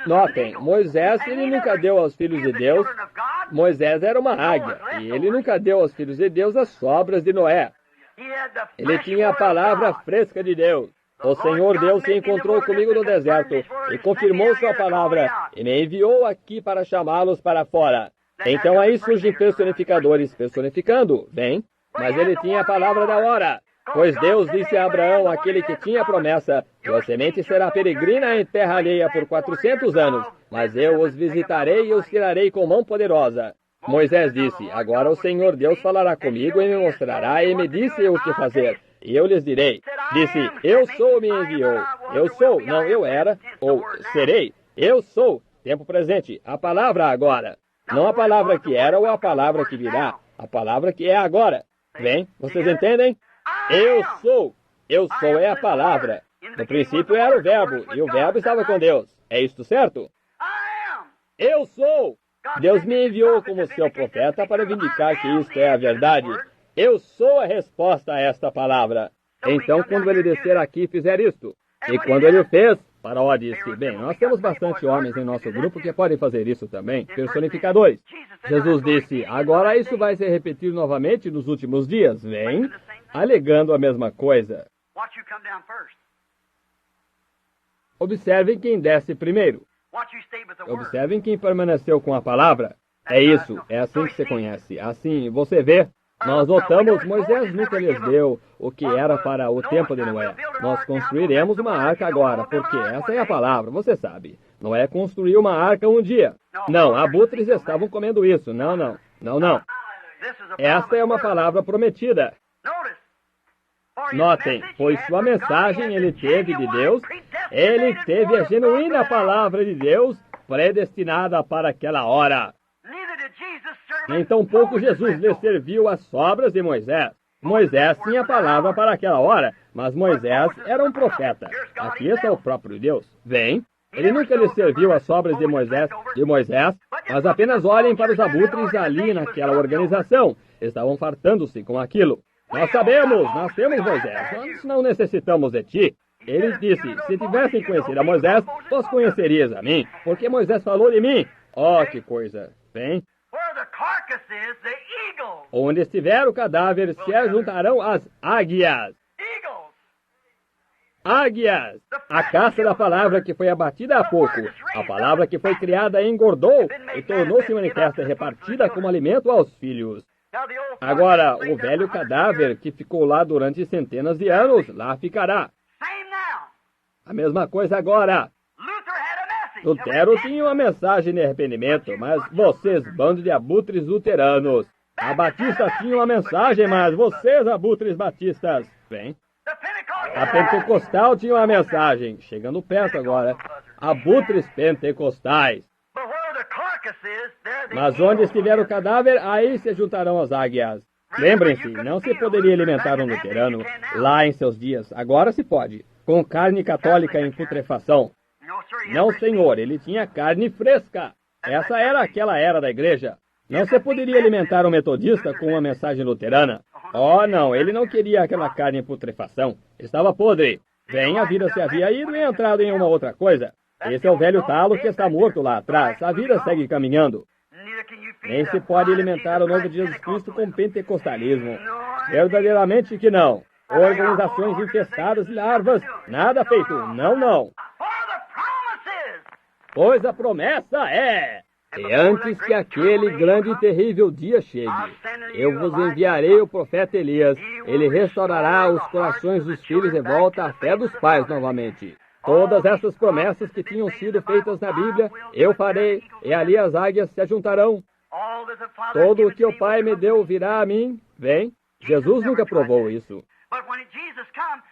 Notem, Moisés, ele nunca deu aos filhos de Deus, Moisés era uma águia, e ele nunca deu aos filhos de Deus as sobras de Noé. Ele tinha a palavra fresca de Deus. O Senhor Deus se encontrou comigo no deserto e confirmou sua palavra e me enviou aqui para chamá-los para fora. Então aí surgem personificadores personificando, bem, mas ele tinha a palavra da hora. Pois Deus disse a Abraão, aquele que tinha a promessa, sua semente será peregrina em terra alheia por 400 anos, mas eu os visitarei e os tirarei com mão poderosa. Moisés disse, agora o Senhor Deus falará comigo e me mostrará e me disse o que fazer. E eu lhes direi. Disse, eu sou, me enviou. Eu sou, não eu era, ou serei. Eu sou, tempo presente, a palavra agora. Não a palavra que era ou a palavra que virá, a palavra que é agora. Bem, vocês entendem? Eu sou é a palavra. No princípio era o verbo, e o verbo estava com Deus. É isto certo? Eu sou. Deus me enviou como seu profeta para vindicar que isto é a verdade. Eu sou a resposta a esta palavra. Então, quando ele descer aqui e fizer isto, e quando ele o fez, Faraó disse, bem, nós temos bastante homens em nosso grupo que podem fazer isso também, personificadores. Jesus disse, agora isso vai se repetir novamente nos últimos dias, vem, alegando a mesma coisa. Observem quem desce primeiro. Observem quem permaneceu com a palavra. É isso, é assim que se conhece. Assim, você vê, nós notamos, Moisés nunca lhes deu o que era para o tempo de Noé. Nós construiremos uma arca agora, porque essa é a palavra, você sabe. Noé construiu uma arca um dia. Não, abutres estavam comendo isso. Não. Esta é uma palavra prometida. Notem, pois sua mensagem ele teve de Deus, ele teve a genuína palavra de Deus predestinada para aquela hora. Nem tampouco Jesus lhe serviu as sobras de Moisés. Moisés tinha a palavra para aquela hora, mas Moisés era um profeta. Aqui está o próprio Deus. Vem, ele nunca lhe serviu as sobras de Moisés, mas apenas olhem para os abutres ali naquela organização. Estavam fartando-se com aquilo. Nós sabemos, nós temos Moisés, nós não necessitamos de ti. Ele disse, se tivessem conhecido a Moisés, vós conhecerias a mim, porque Moisés falou de mim. Oh, que coisa, bem. Onde estiver o cadáver, se ajuntarão as águias. Águias! A caça da palavra que foi abatida há pouco, a palavra que foi criada engordou e tornou-se manifesta e repartida como alimento aos filhos. Agora, o velho cadáver que ficou lá durante centenas de anos, lá ficará. A mesma coisa agora. Lutero tinha uma mensagem de arrependimento, mas vocês, bando de abutres luteranos. A Batista tinha uma mensagem, mas vocês, abutres batistas. Bem, a Pentecostal tinha uma mensagem, chegando perto agora. Abutres pentecostais. Mas onde estiver o cadáver, aí se juntarão as águias. Lembrem-se, não se poderia alimentar um luterano lá em seus dias. Agora se pode, com carne católica em putrefação. Não, senhor, ele tinha carne fresca. Essa era aquela era da igreja. Não se poderia alimentar um metodista com uma mensagem luterana. Oh, não, ele não queria aquela carne em putrefação. Estava podre. Bem, a vida se havia ido e entrado em uma outra coisa. Esse é o velho talo que está morto lá atrás. A vida segue caminhando. Nem se pode alimentar o nome de Jesus Cristo com pentecostalismo. Verdadeiramente que não. Organizações infestadas de larvas. Nada feito. Não. Pois a promessa é... E antes que aquele grande e terrível dia chegue, eu vos enviarei o profeta Elias. Ele restaurará os corações dos filhos de volta à fé dos pais novamente. Todas essas promessas que tinham sido feitas na Bíblia, eu farei, e ali as águias se ajuntarão. Todo o que o Pai me deu virá a mim. Vem, Jesus nunca provou isso.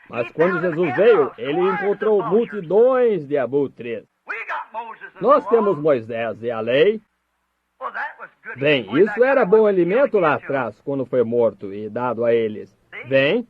Mas quando Jesus veio, ele encontrou multidões de abutres. Nós temos Moisés e a lei. Bem, isso era bom alimento lá atrás, quando foi morto e dado a eles. Bem,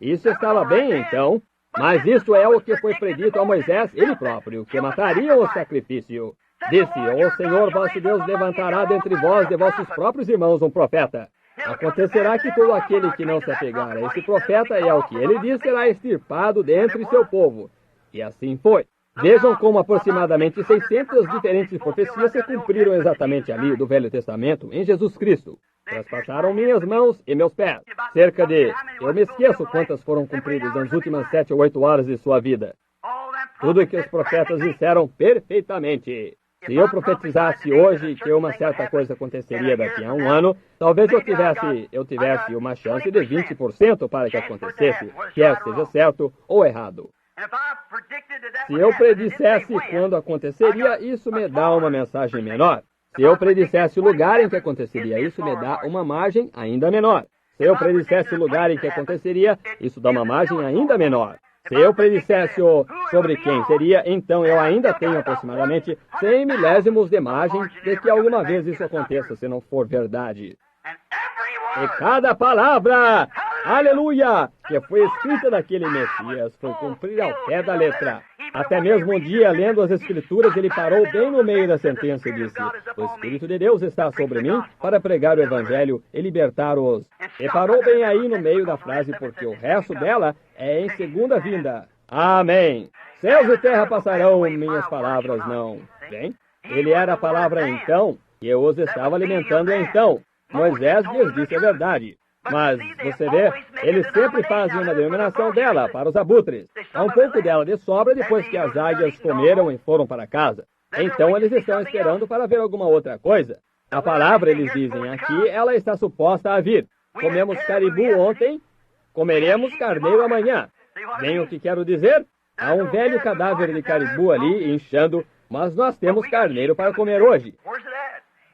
isso estava bem então. Mas isso é o que foi predito a Moisés, ele próprio, que mataria o sacrifício. Disse, o Senhor vosso Deus levantará dentre vós de vossos próprios irmãos um profeta. Acontecerá que todo aquele que não se apegar a esse profeta e ao que ele diz será extirpado dentre seu povo. E assim foi. Vejam como aproximadamente 600 diferentes profecias se cumpriram exatamente ali do Velho Testamento, em Jesus Cristo. Traspassaram minhas mãos e meus pés. Cerca de... Eu me esqueço quantas foram cumpridas nas últimas 7 ou 8 horas de sua vida. Tudo o que os profetas disseram perfeitamente. Se eu profetizasse hoje que uma certa coisa aconteceria daqui a um ano, talvez eu tivesse uma chance de 20% para que acontecesse, quer seja certo ou errado. Se eu predissesse quando aconteceria, isso me dá uma mensagem menor. Se eu predissesse o lugar em que aconteceria, isso me dá uma margem ainda menor. Se eu predissesse o lugar em que aconteceria, isso dá uma margem ainda menor. Se eu predissesse sobre quem seria, então eu ainda tenho aproximadamente 100 milésimos de margem de que alguma vez isso aconteça, se não for verdade. E cada palavra, aleluia, que foi escrita daquele Messias, foi cumprida ao pé da letra. Até mesmo um dia, lendo as Escrituras, ele parou bem no meio da sentença e disse: o Espírito de Deus está sobre mim para pregar o Evangelho e libertar os... E parou bem aí no meio da frase, porque o resto dela é em segunda vinda. Amém. Céus e terra passarão, minhas palavras não. Bem, ele era a palavra então, e eu os estava alimentando então. Moisés lhes disse a verdade. Mas, você vê, eles sempre fazem uma denominação dela para os abutres. Há um pouco dela de sobra depois que as águias comeram e foram para casa. Então eles estão esperando para ver alguma outra coisa. A palavra, eles dizem aqui, ela está suposta a vir. Comemos caribu ontem, comeremos carneiro amanhã. Bem, o que quero dizer? Há um velho cadáver de caribu ali inchando, mas nós temos carneiro para comer hoje.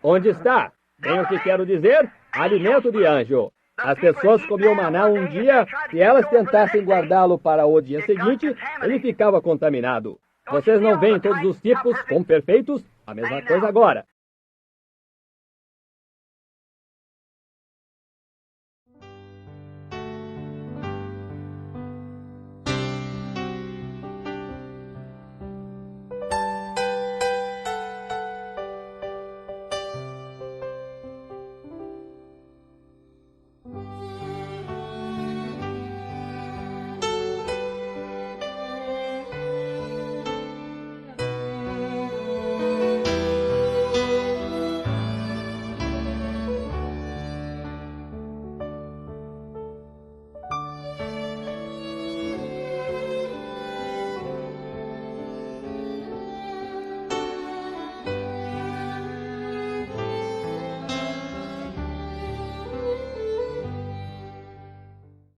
Onde está? Bem, o que quero dizer? Alimento de anjo. As pessoas comiam maná um dia, se elas tentassem guardá-lo para o dia seguinte, ele ficava contaminado. Vocês não veem todos os tipos como perfeitos? A mesma coisa agora.